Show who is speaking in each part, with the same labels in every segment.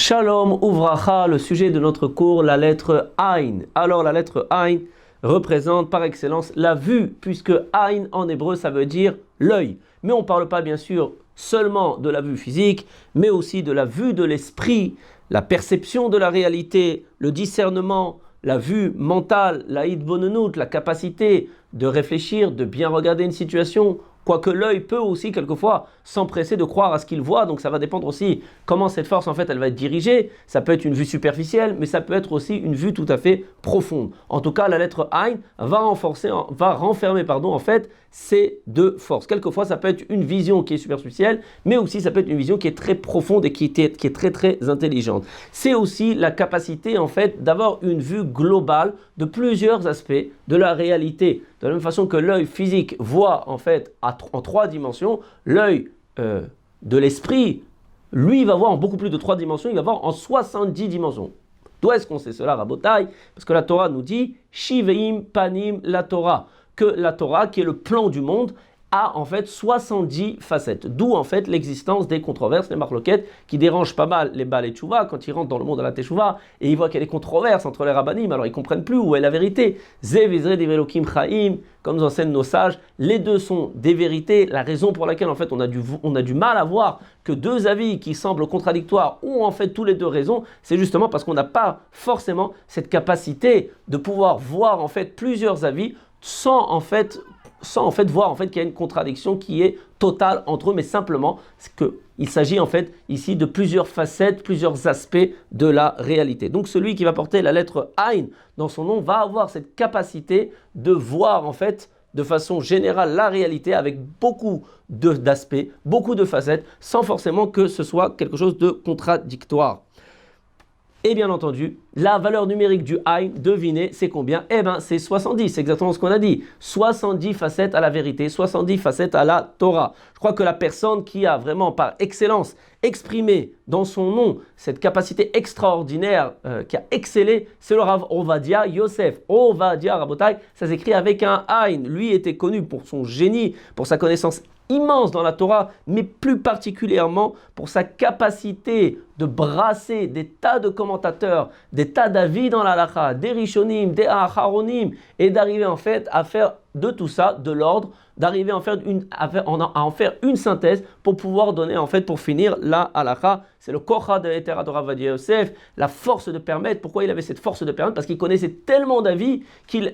Speaker 1: Shalom Uvracha, le sujet de notre cours, la lettre Ain. Alors la lettre Ain représente par excellence la vue, puisque Ain en hébreu ça veut dire l'œil. Mais on ne parle pas bien sûr seulement de la vue physique, mais aussi de la vue de l'esprit, la perception de la réalité, le discernement, la vue mentale, la hitbonenut, la capacité de réfléchir, de bien regarder une situation. Quoique l'œil peut aussi quelquefois s'empresser de croire à ce qu'il voit, donc ça va dépendre aussi comment cette force en fait elle va être dirigée. Ça peut être une vue superficielle, mais ça peut être aussi une vue tout à fait profonde. En tout cas, la lettre Ain va renfermer en fait ces deux forces. Quelquefois ça peut être une vision qui est superficielle, mais aussi ça peut être une vision qui est très profonde et qui est très très intelligente. C'est aussi la capacité en fait d'avoir une vue globale de plusieurs aspects de la réalité. De la même façon que l'œil physique voit en fait en trois dimensions, l'œil de l'esprit, lui, va voir en beaucoup plus de 3 dimensions, il va voir en 70 dimensions. D'où est-ce qu'on sait cela, Rabotai? Parce que la Torah nous dit Shiveim Panim la Torah, que la Torah, qui est le plan du monde, a en fait 70 facettes. D'où en fait l'existence des controverses, les marloquettes, qui dérangent pas mal les Baal et Tchouva quand ils rentrent dans le monde de la Teshuva et ils voient qu'il y a des controverses entre les rabbanim, alors ils ne comprennent plus où est la vérité. Zev Ezre Develokim Chaim, comme nous enseignent nos sages, les deux sont des vérités. La raison pour laquelle en fait on a du mal à voir que deux avis qui semblent contradictoires ont en fait tous les deux raison, c'est justement parce qu'on n'a pas forcément cette capacité de pouvoir voir en fait plusieurs avis sans en fait voir en fait qu'il y a une contradiction qui est totale entre eux, mais simplement qu'il s'agit en fait ici de plusieurs facettes, plusieurs aspects de la réalité. Donc celui qui va porter la lettre Ain dans son nom va avoir cette capacité de voir en fait de façon générale la réalité avec beaucoup d'aspects, beaucoup de facettes, sans forcément que ce soit quelque chose de contradictoire. Et bien entendu, la valeur numérique du Ain, devinez, c'est combien? Eh bien, c'est 70, c'est exactement ce qu'on a dit. 70 facettes à la vérité, 70 facettes à la Torah. Je crois que la personne qui a vraiment par excellence exprimé dans son nom cette capacité extraordinaire, qui a excellé, c'est le Rav Ovadia Yosef. Ovadia Rabotai, ça s'écrit avec un Ain. Lui était connu pour son génie, pour sa connaissance immense dans la Torah, mais plus particulièrement pour sa capacité de brasser des tas de commentateurs, des tas d'avis dans la halakha, des rishonim, des acharonim, et d'arriver en fait à faire de tout ça, de l'ordre, d'arriver à en faire une synthèse pour pouvoir donner en fait, pour finir la halakha. C'est le kocha de l'Etera de Rav Ovadia Yosef, la force de permettre. Pourquoi il avait cette force de permettre? Parce qu'il connaissait tellement d'avis qu'il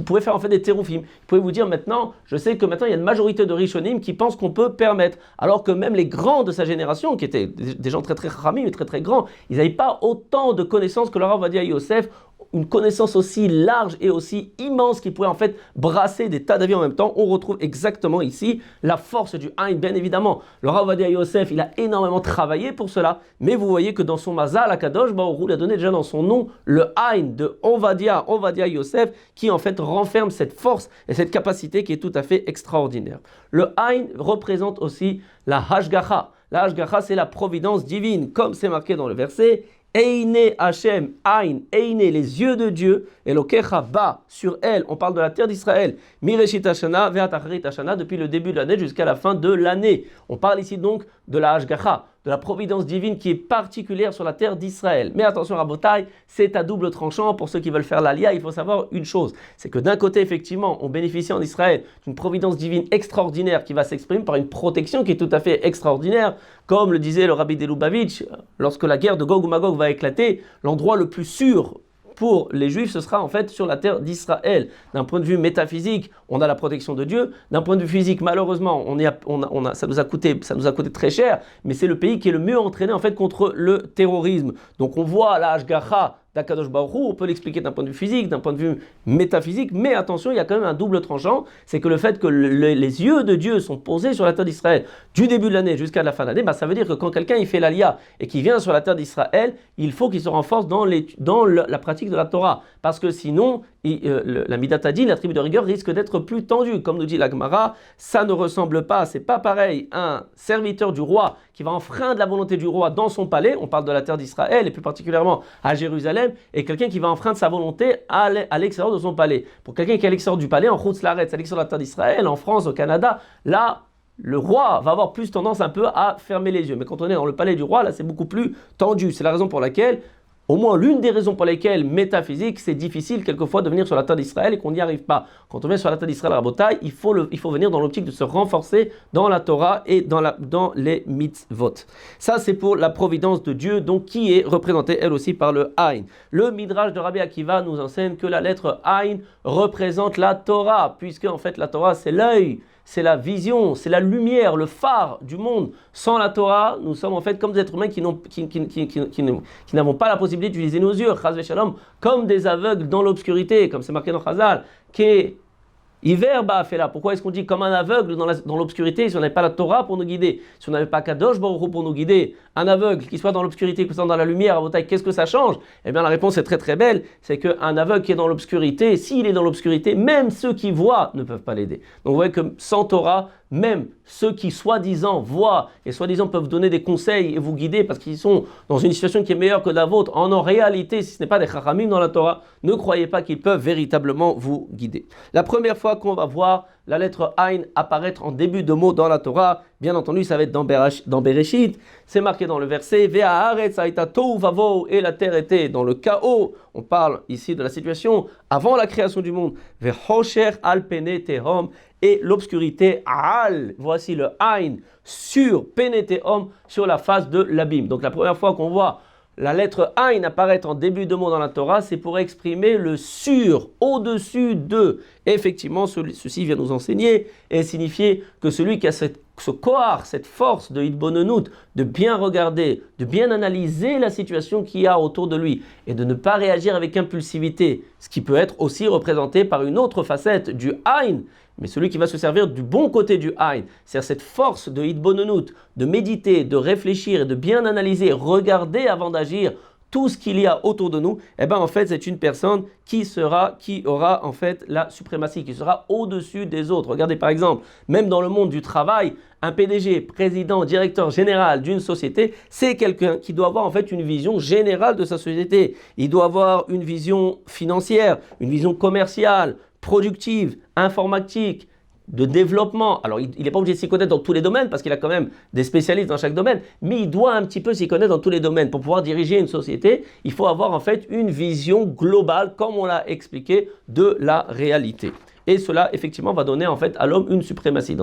Speaker 1: pouvait faire en fait des teroufim. Il pouvait vous dire maintenant, je sais que maintenant il y a une majorité de rishonim qui pensent qu'on peut permettre, alors que même les grands de sa génération, qui étaient des gens très très chamim et très très grands, ils n'avaient pas autant de connaissances que le Rav Ovadia Yosef, une connaissance aussi large et aussi immense qui pourrait en fait brasser des tas d'avis en même temps. On retrouve exactement ici la force du Ain, bien évidemment. Le Rav Ovadia Yosef, il a énormément travaillé pour cela, mais vous voyez que dans son Mazal, Akadosh Baruch Hu, il a donné déjà dans son nom le Ain de Ovadia Yosef, qui en fait renferme cette force et cette capacité qui est tout à fait extraordinaire. Le Ain représente aussi la Hashgacha. La Hashgacha, c'est la providence divine, comme c'est marqué dans le verset. Eine Hashem, Ain, Eine, les yeux de Dieu, Elokecha ba, sur elle, on parle de la terre d'Israël, Mireshit Hashana, Ve'at Acharit Hashana, depuis le début de l'année jusqu'à la fin de l'année. On parle ici donc de la Hashgacha, de la providence divine qui est particulière sur la terre d'Israël. Mais attention Rabotai, c'est à double tranchant. Pour ceux qui veulent faire l'Aliyah, il faut savoir une chose, c'est que d'un côté, effectivement, on bénéficie en Israël d'une providence divine extraordinaire qui va s'exprimer par une protection qui est tout à fait extraordinaire. Comme le disait le Rabbi de Lubavitch, lorsque la guerre de Gog ou Magog va éclater, l'endroit le plus sûr pour les Juifs, ce sera en fait sur la terre d'Israël. D'un point de vue métaphysique, on a la protection de Dieu. D'un point de vue physique, malheureusement, ça nous a coûté très cher, mais c'est le pays qui est le mieux entraîné en fait contre le terrorisme. Donc on voit la Hashgacha d'Akadosh Baruch Hu, on peut l'expliquer d'un point de vue physique, d'un point de vue métaphysique, mais attention, il y a quand même un double tranchant, c'est que le fait que les yeux de Dieu sont posés sur la terre d'Israël du début de l'année jusqu'à la fin de l'année, ça veut dire que quand quelqu'un il fait l'Aliyah et qu'il vient sur la terre d'Israël, il faut qu'il se renforce dans la pratique de la Torah, parce que sinon, la Midat Hadin, la tribu de rigueur, risque d'être plus tendue. Comme nous dit la Gemara, ça ne ressemble pas, c'est pas pareil, un serviteur du roi qui va enfreindre la volonté du roi dans son palais, on parle de la terre d'Israël et plus particulièrement à Jérusalem, et quelqu'un qui va enfreindre sa volonté à l'extérieur de son palais. Pour quelqu'un qui est à l'extérieur du palais, en Chutz Laaretz, à l'extérieur de la terre d'Israël, en France, au Canada, là, le roi va avoir plus tendance un peu à fermer les yeux. Mais quand on est dans le palais du roi, là, c'est beaucoup plus tendu. C'est la raison pour laquelle, au moins l'une des raisons pour lesquelles, métaphysique, c'est difficile quelquefois de venir sur la terre d'Israël et qu'on n'y arrive pas. Quand on vient sur la terre d'Israël, Rabotai, il faut venir dans l'optique de se renforcer dans la Torah et dans les mitzvot. Ça, c'est pour la providence de Dieu, donc qui est représentée elle aussi par le Aïn. Le Midrash de Rabbi Akiva nous enseigne que la lettre Aïn représente la Torah, puisque en fait la Torah c'est l'œil, c'est la vision, c'est la lumière, le phare du monde. Sans la Torah, nous sommes en fait comme des êtres humains qui n'avons pas la possibilité d'utiliser nos yeux, chas v'shalom, comme des aveugles dans l'obscurité, comme c'est marqué dans Chazal, qui Hiver fait là. Pourquoi est-ce qu'on dit comme un aveugle dans l'obscurité si on n'avait pas la Torah pour nous guider, si on n'avait pas Kadosh Baruch Hu pour nous guider, un aveugle qui soit dans l'obscurité, qui soit dans la lumière, à votre taille, qu'est-ce que ça change? Eh bien la réponse est très très belle, c'est qu'un aveugle qui est dans l'obscurité, s'il est dans l'obscurité, même ceux qui voient ne peuvent pas l'aider. Donc vous voyez que sans Torah, même ceux qui soi-disant voient et soi-disant peuvent donner des conseils et vous guider parce qu'ils sont dans une situation qui est meilleure que la vôtre, en réalité, si ce n'est pas des chachamim dans la Torah, ne croyez pas qu'ils peuvent véritablement vous guider. La première fois qu'on va voir la lettre Aïn apparaître en début de mot dans la Torah, bien entendu, ça va être dans Bereshit, c'est marqué dans le verset Ve'a haaretz haïta tohu vavohu, et la terre était dans le chaos. On parle ici de la situation avant la création du monde. Ve'chosher al pene tehom, et l'obscurité al, voici le Aïn, sur pene tehom, sur la face de l'abîme. Donc la première fois qu'on voit la lettre Aïn apparaître en début de mot dans la Torah, c'est pour exprimer le sur, au-dessus de. Et effectivement, ceci vient nous enseigner et signifier que celui qui a ce kohar, cette force de hitbonenut, de bien regarder, de bien analyser la situation qu'il y a autour de lui et de ne pas réagir avec impulsivité, ce qui peut être aussi représenté par une autre facette du Aïn, mais celui qui va se servir du bon côté du Aïn, c'est-à-dire cette force de hitbonenut, de méditer, de réfléchir et de bien analyser, regarder avant d'agir tout ce qu'il y a autour de nous, eh bien en fait c'est une personne qui aura en fait la suprématie, qui sera au-dessus des autres. Regardez par exemple, même dans le monde du travail, un PDG, président, directeur général d'une société, c'est quelqu'un qui doit avoir en fait une vision générale de sa société. Il doit avoir une vision financière, une vision commerciale, productive, informatique, de développement. Alors, il n'est pas obligé de s'y connaître dans tous les domaines parce qu'il a quand même des spécialistes dans chaque domaine, mais il doit un petit peu s'y connaître dans tous les domaines. Pour pouvoir diriger une société, il faut avoir en fait une vision globale, comme on l'a expliqué, de la réalité. Et cela, effectivement, va donner en fait à l'homme une suprématie.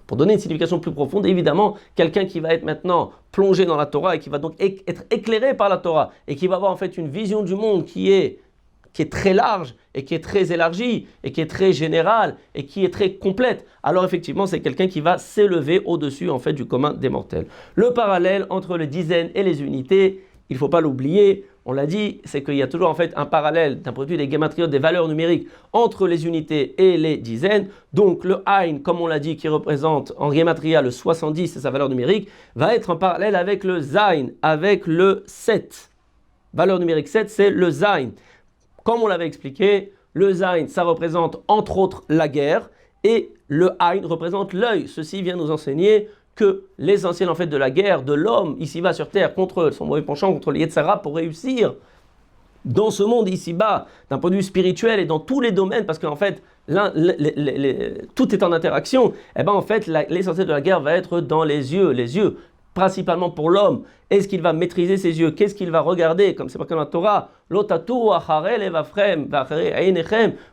Speaker 1: Pour donner une signification plus profonde, évidemment, quelqu'un qui va être maintenant plongé dans la Torah et qui va donc être éclairé par la Torah et qui va avoir en fait une vision du monde qui est très large et qui est très élargie et qui est très générale et qui est très complète, alors effectivement c'est quelqu'un qui va s'élever au-dessus en fait du commun des mortels. Le parallèle entre les dizaines et les unités, il ne faut pas l'oublier, on l'a dit, c'est qu'il y a toujours en fait un parallèle d'un point de vue des gématriotes, des valeurs numériques entre les unités et les dizaines. Donc le Aïn, comme on l'a dit, qui représente en gématria le 70 et sa valeur numérique, va être en parallèle avec le Zayn, avec le 7. Valeur numérique 7, c'est le Zayn. Comme on l'avait expliqué, le Zayn, ça représente entre autres la guerre et le Aïn représente l'œil. Ceci vient nous enseigner que l'essentiel en fait de la guerre de l'homme ici-bas sur terre contre son mauvais penchant, contre le Yetzara pour réussir dans ce monde ici-bas, d'un point de vue spirituel et dans tous les domaines, parce qu'en fait, tout est en interaction, et bien en fait, l'essentiel de la guerre va être dans les yeux principalement pour l'homme. Est-ce qu'il va maîtriser ses yeux? Qu'est-ce qu'il va regarder? Comme c'est marqué dans la Torah,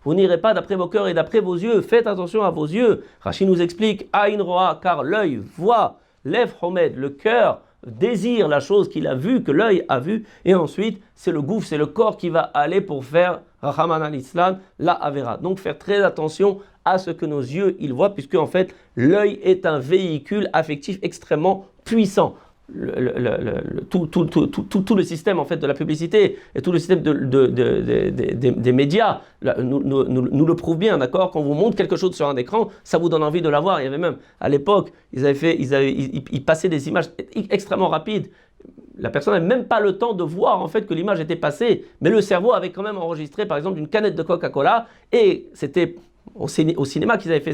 Speaker 1: vous n'irez pas d'après vos cœurs et d'après vos yeux. Faites attention à vos yeux. Rashi nous explique, Aïn Roa, car l'œil voit, Lev Homed, le cœur désire la chose qu'il a vue, que l'œil a vue, et ensuite c'est le gouffre, c'est le corps qui va aller pour faire Rahaman al-Islam, la Avera. Donc faire très attention à ce que nos yeux ils voient, puisque en fait l'œil est un véhicule affectif extrêmement puissant. Tout le système en fait de la publicité et tout le système des médias nous le prouve bien, d'accord? Quand on vous montre quelque chose sur un écran, ça vous donne envie de la voir. Il y avait même à l'époque, ils passaient des images extrêmement rapides. La personne n'avait même pas le temps de voir en fait que l'image était passée, mais le cerveau avait quand même enregistré par exemple une canette de Coca-Cola et c'était au cinéma qu'ils avaient fait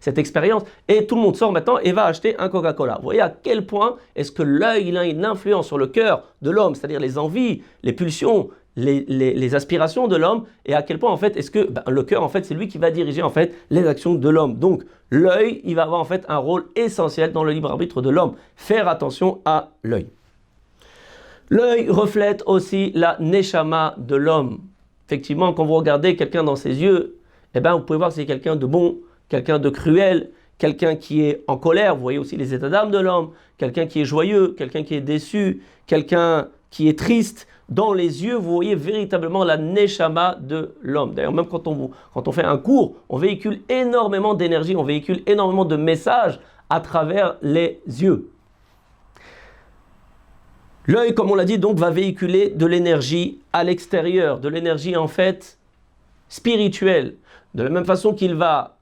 Speaker 1: cette expérience, et tout le monde sort maintenant et va acheter un Coca-Cola. Vous voyez à quel point est-ce que l'œil a une influence sur le cœur de l'homme, c'est-à-dire les envies, les pulsions, les aspirations de l'homme et à quel point en fait est-ce que le cœur en fait c'est lui qui va diriger en fait les actions de l'homme. Donc l'œil il va avoir en fait un rôle essentiel dans le libre arbitre de l'homme. Faire attention à l'œil. L'œil reflète aussi la neshama de l'homme. Effectivement, quand vous regardez quelqu'un dans ses yeux, vous pouvez voir que c'est quelqu'un de bon, quelqu'un de cruel, quelqu'un qui est en colère. Vous voyez aussi les états d'âme de l'homme, quelqu'un qui est joyeux, quelqu'un qui est déçu, quelqu'un qui est triste. Dans les yeux, vous voyez véritablement la neshama de l'homme. D'ailleurs, même quand on fait un cours, on véhicule énormément d'énergie, on véhicule énormément de messages à travers les yeux. L'œil, comme on l'a dit, donc, va véhiculer de l'énergie à l'extérieur, de l'énergie en fait spirituelle. De la même façon qu'il va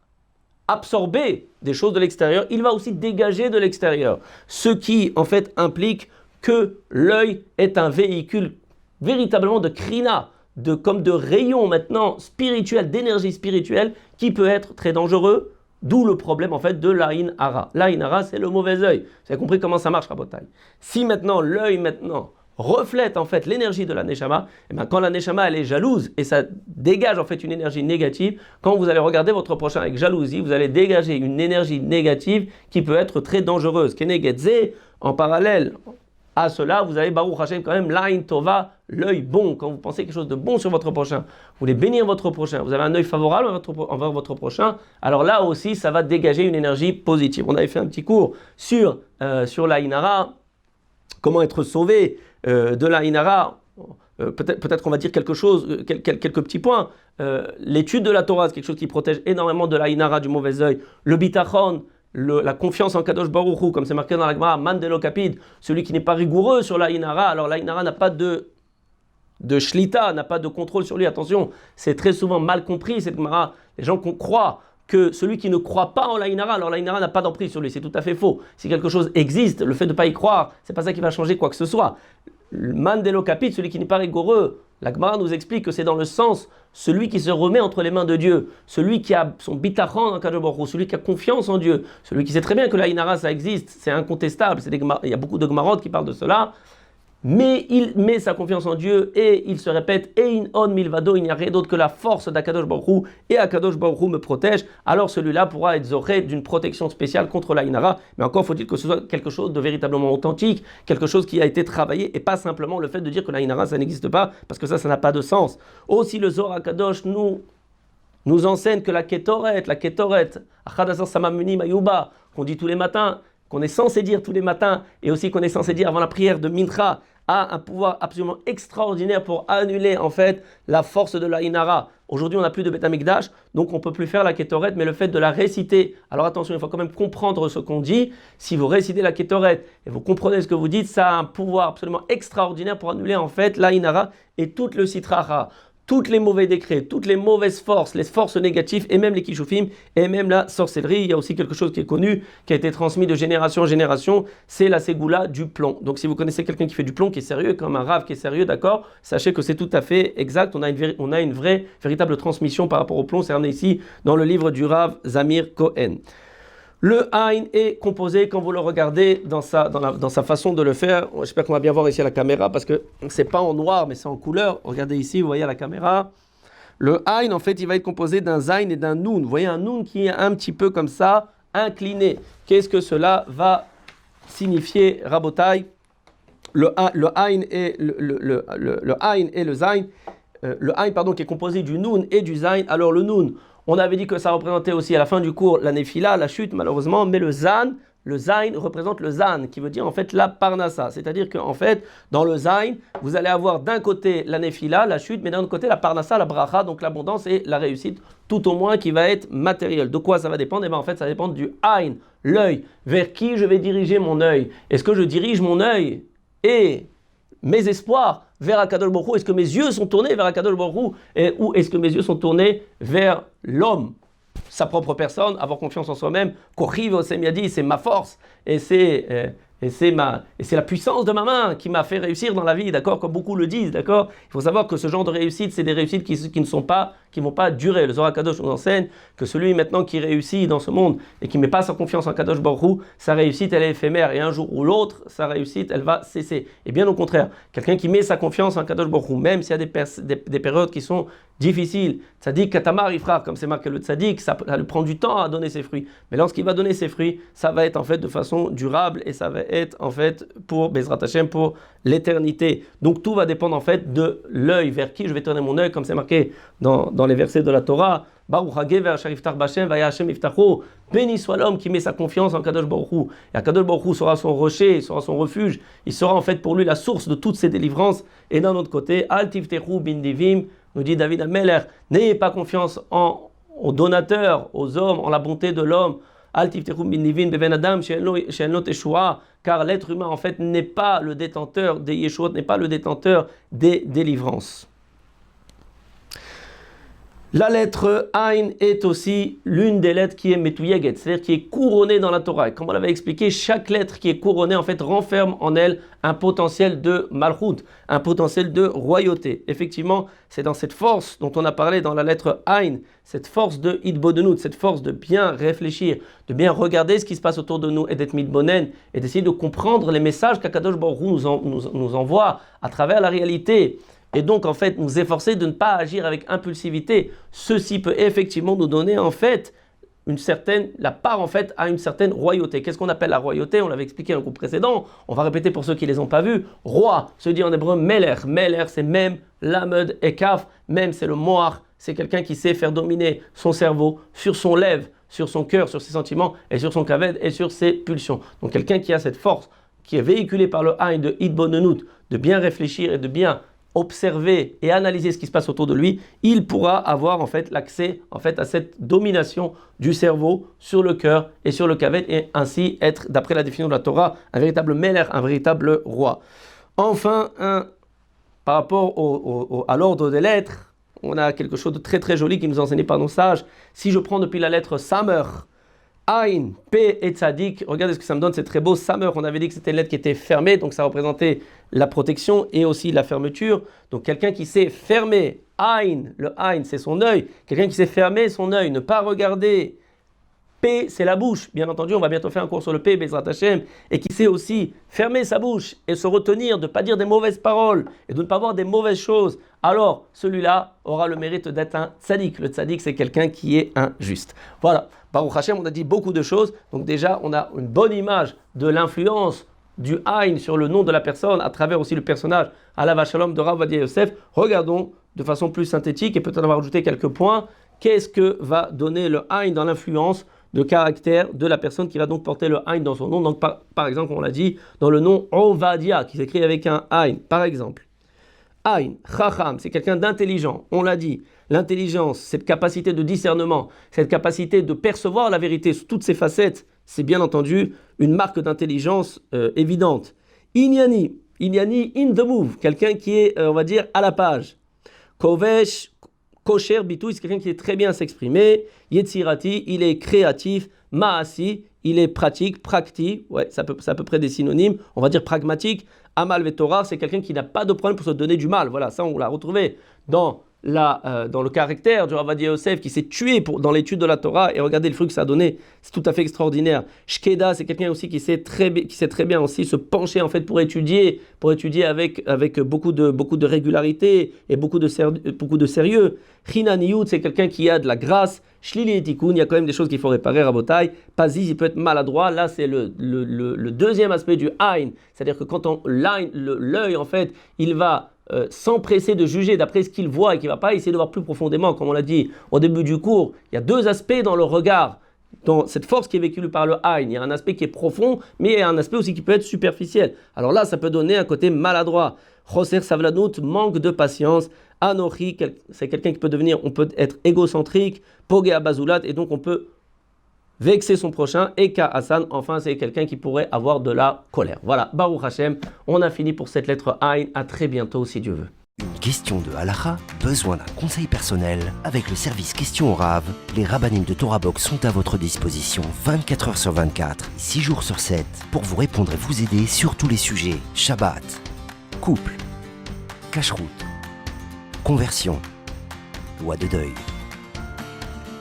Speaker 1: absorber des choses de l'extérieur, il va aussi dégager de l'extérieur. Ce qui en fait implique que l'œil est un véhicule véritablement de krina, comme de rayon maintenant spirituel, d'énergie spirituelle qui peut être très dangereux. D'où le problème en fait de l'Aïn Hara. L'Aïn Hara, c'est le mauvais œil. Vous avez compris comment ça marche, Rabotai. Si maintenant l'œil reflète en fait l'énergie de la Neshama, quand la Neshama elle est jalouse et ça dégage en fait une énergie négative, quand vous allez regarder votre prochain avec jalousie, vous allez dégager une énergie négative qui peut être très dangereuse. Kenegedze, en parallèle à cela, vous avez Baruch Hashem quand même l'Aïn Tova, l'œil bon. Quand vous pensez quelque chose de bon sur votre prochain, vous voulez bénir votre prochain, vous avez un œil favorable envers votre prochain, alors là aussi ça va dégager une énergie positive. On avait fait un petit cours sur l'Aïn Hara, comment être sauvé de l'Aïn Hara. Peut-être qu'on va dire quelque chose, quelques petits points. L'étude de la Torah, c'est quelque chose qui protège énormément de l'Aïn Hara, du mauvais œil. Le bitachon, la confiance en Kadosh Baruch Hu, comme c'est marqué dans la Gemara, Mandelo Kapid, celui qui n'est pas rigoureux sur l'Aïn Hara, alors l'Aïn Hara n'a pas de shlita, n'a pas de contrôle sur lui. Attention, c'est très souvent mal compris cette Gemara. Les gens croient que celui qui ne croit pas en l'Aïn Hara, alors l'Aïn Hara n'a pas d'emprise sur lui. C'est tout à fait faux. Si quelque chose existe, le fait de ne pas y croire, c'est pas ça qui va changer quoi que ce soit. Mandelo Kapid, celui qui n'est pas rigoureux, la Gemara nous explique que c'est dans le sens celui qui se remet entre les mains de Dieu, celui qui a son bitachon en Kadosh Baruch Hu, celui qui a confiance en Dieu, celui qui sait très bien que l'Aïn Hara ça existe, c'est incontestable, il y a beaucoup de Gemarot qui parlent de cela, mais il met sa confiance en Dieu et il se répète Ein on milvado, il n'y a rien d'autre que la force d'Akadosh Baruch Hu et Akadosh Baruch Hu me protège, alors celui-là pourra être zoré d'une protection spéciale contre l'Aïn Hara, mais encore faut-il que ce soit quelque chose de véritablement authentique, quelque chose qui a été travaillé et pas simplement le fait de dire que l'Aïn Hara ça n'existe pas, parce que ça n'a pas de sens. Aussi le Zohar Akadosh nous enseigne que la Ketoret, Achadazar Samamuni Mayuba, qu'on dit tous les matins, qu'on est censé dire tous les matins, et aussi qu'on est censé dire avant la prière de Mincha, a un pouvoir absolument extraordinaire pour annuler en fait la force de l'Aïn Hara. Aujourd'hui on n'a plus de Beth Amikdash, donc on ne peut plus faire la Ketoret, mais le fait de la réciter, alors attention, il faut quand même comprendre ce qu'on dit. Si vous récitez la Ketoret et vous comprenez ce que vous dites, ça a un pouvoir absolument extraordinaire pour annuler en fait l'Aïn Hara et tout le Sitra Hara. Toutes les mauvais décrets, toutes les mauvaises forces, les forces négatives et même les kishufim et même la sorcellerie. Il y a aussi quelque chose qui est connu, qui a été transmis de génération en génération, c'est la ségoula du plomb. Donc si vous connaissez quelqu'un qui fait du plomb, qui est sérieux, comme un rave qui est sérieux, d'accord, sachez que c'est tout à fait exact. On a une vraie, véritable transmission par rapport au plomb. C'est ramené ici dans le livre du Rav Zamir Cohen. Le Aïn est composé, quand vous le regardez dans sa façon de le faire, j'espère qu'on va bien voir ici à la caméra, parce que c'est pas en noir, mais c'est en couleur. Regardez ici, vous voyez à la caméra. Le Aïn, en fait, il va être composé d'un Zayn et d'un Noun. Vous voyez un Noun qui est un petit peu comme ça, incliné. Qu'est-ce que cela va signifier, Rabotai? Le Aïn et le Aïn et le Zayn. Le Aïn, pardon, qui est composé du Noun et du Zayn. Alors le Noun, on avait dit que ça représentait aussi à la fin du cours la Nefila, la chute malheureusement, mais le Zayn représente le Zan, qui veut dire en fait la Parnassa. C'est-à-dire qu'en fait, dans le Zayn, vous allez avoir d'un côté la Nefila, la chute, mais d'un autre côté la Parnassa, la Bracha, donc l'abondance et la réussite, tout au moins qui va être matérielle. De quoi ça va dépendre? Et bien en fait, ça dépend du Ayn, l'œil. Vers qui je vais diriger mon œil? Est-ce que je dirige mon œil et mes espoirs vers Akadosh Baruch Hu? Est-ce que mes yeux sont tournés vers Akadosh Baruch Hu? Ou est-ce que mes yeux sont tournés vers l'homme, sa propre personne, avoir confiance en soi-même? Kochiv Osem Yadi, c'est ma force et c'est la puissance de ma main qui m'a fait réussir dans la vie, d'accord? Comme beaucoup le disent, d'accord? Il faut savoir que ce genre de réussite, c'est des réussites qui ne sont pas qui ne vont pas durer. Le Zohar Kadosh nous enseigne que celui maintenant qui réussit dans ce monde et qui ne met pas sa confiance en Kadosh Baruch Hu, sa réussite elle est éphémère et un jour ou l'autre, sa réussite elle va cesser. Et bien au contraire, quelqu'un qui met sa confiance en Kadosh Baruch Hu, même s'il y a des périodes qui sont difficiles, Tzadik Katamar Ifrar, comme c'est marqué le Tzadik, ça lui prend du temps à donner ses fruits. Mais lorsqu'il va donner ses fruits, ça va être en fait de façon durable et ça va être en fait pour Bezrat Hashem, pour l'éternité. Donc tout va dépendre en fait de l'œil, vers qui je vais tourner mon œil, comme c'est marqué dans les versets de la Torah. Baruch HaGever Asher Yiftach B'Hashem Vaya Hashem Yiftacho. Béni soit l'homme qui met sa confiance en Kadosh Baruch Hu. Et Kadosh Baruch Hu sera son rocher, sera son refuge. Il sera en fait pour lui la source de toutes ses délivrances. Et d'un autre côté, Al Tiftechu Bin Divim, nous dit David Ameler, n'ayez pas confiance aux donateurs, aux hommes, en la bonté de l'homme. Al Tiftechu Bin Divim Beven Adam She'en Teshua, car l'être humain en fait n'est pas le détenteur des Yeshuot, n'est pas le détenteur des délivrances. La lettre Ain est aussi l'une des lettres qui est Metuyeget, c'est-à-dire qui est couronnée dans la Torah. Et comme on l'avait expliqué, chaque lettre qui est couronnée en fait renferme en elle un potentiel de Malchut, un potentiel de royauté. Effectivement, c'est dans cette force dont on a parlé dans la lettre Ain, cette force de Hitbodenout, cette force de bien réfléchir, de bien regarder ce qui se passe autour de nous et d'être mitbonen et d'essayer de comprendre les messages qu'Akadosh Baruch Hu nous envoie à travers la réalité. Et donc, en fait, nous efforcer de ne pas agir avec impulsivité. Ceci peut effectivement nous donner, en fait, la part, en fait, à une certaine royauté. Qu'est-ce qu'on appelle la royauté? On l'avait expliqué dans le cours précédent. On va répéter pour ceux qui ne les ont pas vus. Roi, se dit en hébreu Meler. Meler, c'est même, Lamed et Kaf. Même, c'est le Moar. C'est quelqu'un qui sait faire dominer son cerveau sur son lèvre, sur son cœur, sur ses sentiments, et sur son kaved, et sur ses pulsions. Donc, quelqu'un qui a cette force, qui est véhiculée par le Haïn de Hitbonenout, de bien réfléchir et de bien observer et analyser ce qui se passe autour de lui, il pourra avoir en fait l'accès en fait à cette domination du cerveau sur le cœur et sur le kaved et ainsi être, d'après la définition de la Torah, un véritable meler, un véritable roi. Enfin, par rapport à l'ordre des lettres, on a quelque chose de très très joli qui nous est enseigné par nos sages. Si je prends depuis la lettre Samer, Ain, P et Tzadik, regardez ce que ça me donne, c'est très beau. Samer, on avait dit que c'était une lettre qui était fermée, donc ça représentait la protection et aussi la fermeture. Donc quelqu'un qui sait fermer, Ain, le Ain c'est son œil, quelqu'un qui sait fermer son œil, ne pas regarder. P c'est la bouche, bien entendu, on va bientôt faire un cours sur le P, Bezrat Hashem, et qui sait aussi fermer sa bouche et se retenir, de ne pas dire des mauvaises paroles et de ne pas voir des mauvaises choses. Alors celui-là aura le mérite d'être un tzaddik. Le tzaddik c'est quelqu'un qui est un juste. Voilà. Baruch Hashem, on a dit beaucoup de choses, donc déjà on a une bonne image de l'influence du Haïn sur le nom de la personne, à travers aussi le personnage Alav Shalom de Rav Ovadia Yosef. Regardons de façon plus synthétique et peut-être on va rajouter quelques points. Qu'est-ce que va donner le Haïn dans l'influence de caractère de la personne qui va donc porter le Haïn dans son nom? Donc par exemple, on l'a dit, dans le nom Ovadia, qui s'écrit avec un Haïn, par exemple. Haïn, Chacham, c'est quelqu'un d'intelligent, on l'a dit. L'intelligence, cette capacité de discernement, cette capacité de percevoir la vérité sous toutes ses facettes, c'est bien entendu une marque d'intelligence évidente. Inyani in the move, quelqu'un qui est, on va dire, à la page. Kovesh, kosher, bitou, c'est quelqu'un qui est très bien à s'exprimer. Yetzirati, il est créatif. Maasi, il est pratique, prakti, ouais, c'est à peu près des synonymes, on va dire pragmatique. Amal vetorar, c'est quelqu'un qui n'a pas de problème pour se donner du mal. Voilà, ça on l'a retrouvé dans le caractère du Rav Ovadia Yosef qui s'est tué dans l'étude de la Torah, et regardez le fruit que ça a donné, c'est tout à fait extraordinaire. Shkeda, c'est quelqu'un aussi qui sait très bien aussi se pencher en fait pour étudier avec beaucoup de régularité et beaucoup de sérieux. Chinaniyut, c'est quelqu'un qui a de la grâce. Shlili et Tikkun, il y a quand même des choses qu'il faut réparer, Rabotai. Paziz, il peut être maladroit. Là, c'est le deuxième aspect du Haïn, c'est-à-dire que quand l'œil en fait, il va s'empresser de juger d'après ce qu'il voit et qu'il ne va pas essayer de voir plus profondément, comme on l'a dit au début du cours. Il y a deux aspects dans le regard, dans cette force qui est véhiculée par le Haïn. Il y a un aspect qui est profond, mais il y a un aspect aussi qui peut être superficiel. Alors là, ça peut donner un côté maladroit. Choser Savlanout, manque de patience. Anochi, c'est quelqu'un qui on peut être égocentrique. Pogea Bazulat, et donc on peut vexer son prochain. Et Ka Hassan, enfin, c'est quelqu'un qui pourrait avoir de la colère. Voilà, Baruch Hashem, on a fini pour cette lettre Aïn. À très bientôt, si Dieu veut.
Speaker 2: Une question de halakha, besoin d'un conseil personnel? Avec le service Questions au Rav, les rabbinim de Torah Box sont à votre disposition 24 heures sur 24, 6 jours sur 7, pour vous répondre et vous aider sur tous les sujets. Shabbat, couple, cacheroute, conversion, loi de deuil.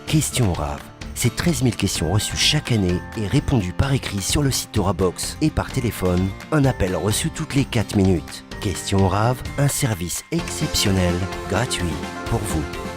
Speaker 2: Question Rav. C'est 13 000 questions reçues chaque année et répondues par écrit sur le site TorahBox et par téléphone. Un appel reçu toutes les 4 minutes. Question Rav, un service exceptionnel, gratuit pour vous.